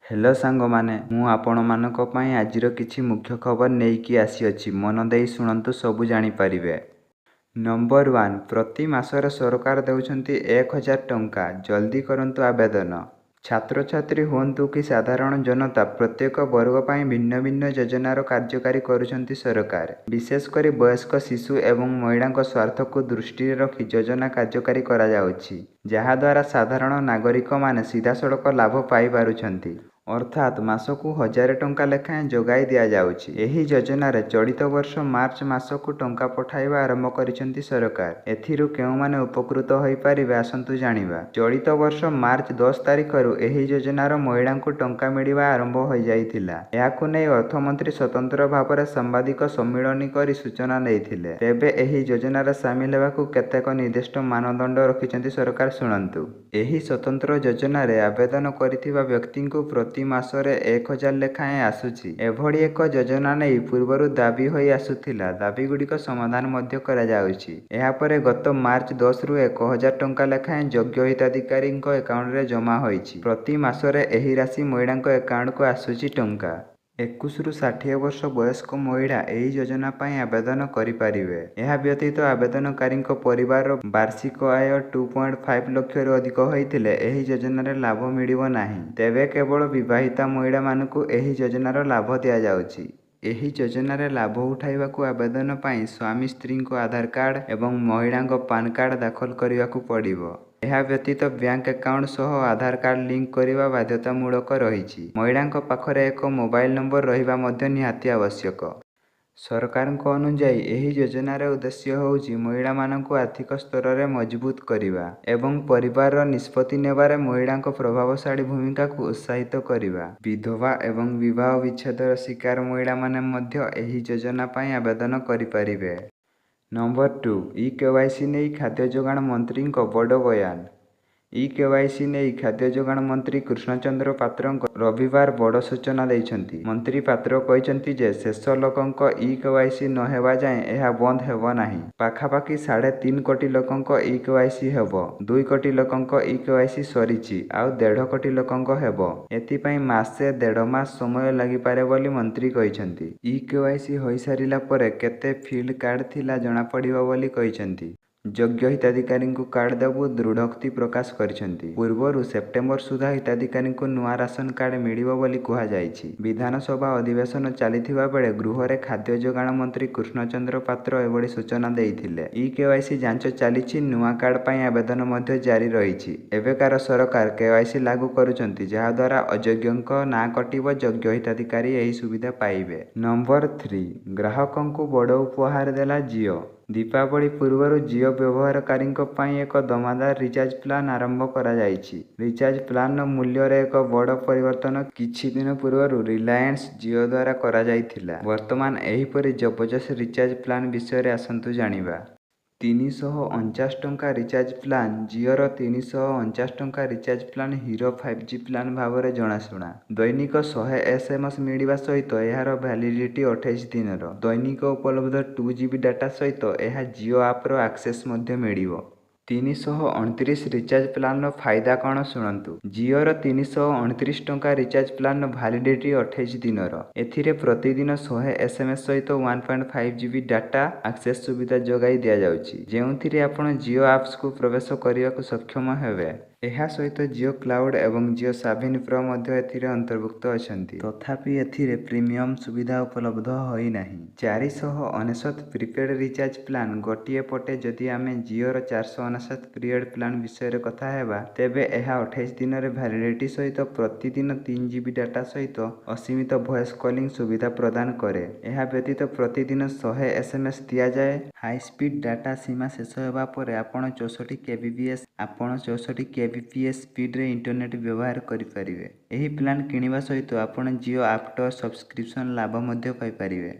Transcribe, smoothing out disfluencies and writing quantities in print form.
Hello सांगमाने मु आपणमानक पई आजिर किछि मुख्य खबर नेइकी आसीअछि। मन देई शुणन्तु सबु जानि परिबे। नंबर 1 प्रति मासरे सरकार देउछन्ति 1000 टंका। जल्दी करन्तु आवेदन। छात्र छात्री हुअन्तु कि साधारण जनता प्रत्येक वर्ग पई भिन्न भिन्न योजनार कार्यकारी करुछन्ति सरकार। विशेष करी वयस्क शिशु एवं महिलांक स्वार्थ को दृष्टि रखी योजना कार्यकारी करा जाउछि, जहा द्वारा साधारण नागरिक माने सीधा सड़क लाभ पाई पारुछन्ति। अर्थात मासकु 1000 टंका लेखाएं जोगाई दिया जाउछि। एही योजनार चलित वर्ष मार्च मासकु टंका पठाइबा आरंभ करिसेंति सरकार। एथिरु केउमाने उपकृत होई पारिबे आसंतु जानिबा। चलित वर्ष मार्च 10 तारिखरु एही योजनार महिलांकु टंका मिलिबा आरंभ होई जाइथिला। एहाकु नै अर्थमंत्री स्वतंत्र भाବରେ सांबादिक सम्मिलनी करी सूचना देइथिले। तेबे एही योजनार सामिल हेबाकु केतेक निर्दिष्ट मानदंड रखिसेंति सरकार शुणन्तु। एही स्वतंत्र योजनारे आवेदन करिथिबा व्यक्तिंकु प्रति मासरे 1000 लेखाएं आसुछि। एभଳି एक योजना नै पूर्वरु दाबी होई आसुथिला। दाबी गुड़िक समाधान मध्य करा जाउछि। एहापरे गत मार्च 10 रु 1000 टंका लेखाएं योग्य हिताधिकारींक एकाउंट रे जमा होइछि। प्रति मासरे एही राशि महिलांक एकाउंट को आसुछि टंका। 21 रु 60 वर्ष वयस्क महिला एही योजना पई आवेदन करि पारिबे। एहा व्यतीत आवेदनकारींक परिवार वार्षिक आय 2.5 लाख रु अधिक होइथिले एही योजनार लाभ मिलिबो नाही। तेबे केवल विवाहिता महिला मानकु एही योजनार लाभ दिया जाउछि। एही योजनार लाभ उठाइबाकु आवेदन पई स्वामी स्त्रीको आधार कार्ड एवं महिलांक पान कार्ड दाखल करिबाकु पड़िबो। एहा व्यतीत बैंक अकाउंट सह आधार कार्ड लिंक करिबा बाध्यतामूलक रहिछि। महिलांक पाखरे एक मोबाइल नंबर रहिबा मध्य निहाती आवश्यक। सरकारक अनुसार एही योजनार उद्देश्य होउछि महिला मानकु आर्थिक स्तर रे मजबूत करिबा एवं परिवार निष्पत्ति नेबारे महिलांक प्रभावशाली भूमिका को उत्साहित करिबा। विधवा एवं विवाह विच्छेदर शिकार महिला माने मध्य एही योजना पई आवेदन करि पारिबे। नंबर 2 ई-केवाईसी नै खाद्य जोगाण मंत्री बड़ बयान। ई-केवाईसी नै खाद्य जोगाण मंत्री कृष्णचंद्र पात्र रविवार बड़ सूचना दैछन्ति। मंत्री पात्र कहिसन्ति जे शेष लोकंक ई-केवाईसी न हेबा जाय एहा बंद हेबो नाही। पाखापाखि 3.5 कोटी लोकंक ई-केवाईसी हेबो। 2 कोटी लोकंक ई-केवाईसी सरिछि आउ 1.5 कोटी लोकंक हेबो। एथि पई मासे 1.5 मास समय लागि पारे बोली मंत्री कहिसन्ति। ई-केवाईसी होई सारिला परे केते फील्ड कार्ड थिला जणा पड़िबो बोली कहिसन्ति। योग्य हिताधिकारींकु कार्ड देबु दृढ़ोक्ति प्रकाश करिसन्ति। पूर्वरु सेप्टेम्बर सुधा हिताधिकारींकु नुआ राशन कार्ड मिलिबो बोली कुहा जाइछि। विधानसभा अधिवेशन चलिथिबा बेले गृहरे खाद्य जोगाण मंत्री कृष्णचंद्र पात्र एभଳି सूचना देइथिले। ई-केवाईसी जांच चलिछि। नुआ कार्ड पई आवेदन मध्य जारी रहिछि। एबेकार सरकार केवाईसी लागू करुचन्ति जहा द्वारा अयोग्यंक ना कटिबो। योग्य हिताधिकारी एही सुविधा पाइबे। नंबर 3 ग्राहकंकु बड़ उपहार देला जियो। दीपावली पूर्वरु जियो व्यवहारकारींक पई एक दमादार रिचार्ज प्लान आरंभ करा जाइछि। रिचार्ज प्लान मूल्य रे एक बड़ परिवर्तन किछि दिन पूर्वरु रिलायंस जियो द्वारा करा जाइथिला। वर्तमान एहीपरि जबरदस्त रिचार्ज प्लान विषय रे आसंतु जानिबा। 349 टंका रिचार्ज प्लान जियोर 349 टंका recharge plan hero 5G plan भावरे जनाशुना। दैनिक 100 SMS मिलिबा सहित एहार वैलिडिटी 28 दिनर। दैनिक उपलब्ध 2GB डाटा सहित एहा जियो आप रो एक्सेस मध्य मिलिबो। 329 रिचार्ज प्लान फायदा कौन शुणन्तु। जियोर 329 टंका रिचार्ज प्लान वैलिडिटी 28 दिनर। एथिरे प्रतिदिन 100 SMS सहित 1.5GB डाटा एक्सेस सुविधा जोगाई दिया जाउछि, जेउथिरे आपण जियो एप्स को प्रवेश करियाकु सक्षम हेबे। एहा सहित जियो क्लाउड एवं जियो साभिन प्रो मध्य एथिरे अंतर्भुक्त अछन्ति। तथापि एथिरे प्रीमियम सुविधा उपलब्ध होई नाही। 499 प्रीपेड रिचार्ज प्लान गोटिए पटे जदि आमे जियोर 499 प्रीपेड प्लान विषय कथा हेबा तेबे एहा 28 दिन रे वैलिडिटी सहित प्रतिदिन 3GB डाटा सहित असीमित वॉइस कॉलिंग सुविधा प्रदान करे। एहा व्यतीत प्रतिदिन 100 SMS दिया जाए। हाई स्पीड डाटा सीमा शेष हेबा परे आपण 64 kbps स्पीड रे इंटरनेट व्यवहार करि परिबे। एही प्लान किनिबा सहित आपण जियो एप्ट सब्सक्रिप्शन लाभ मध्य पाई परिबे।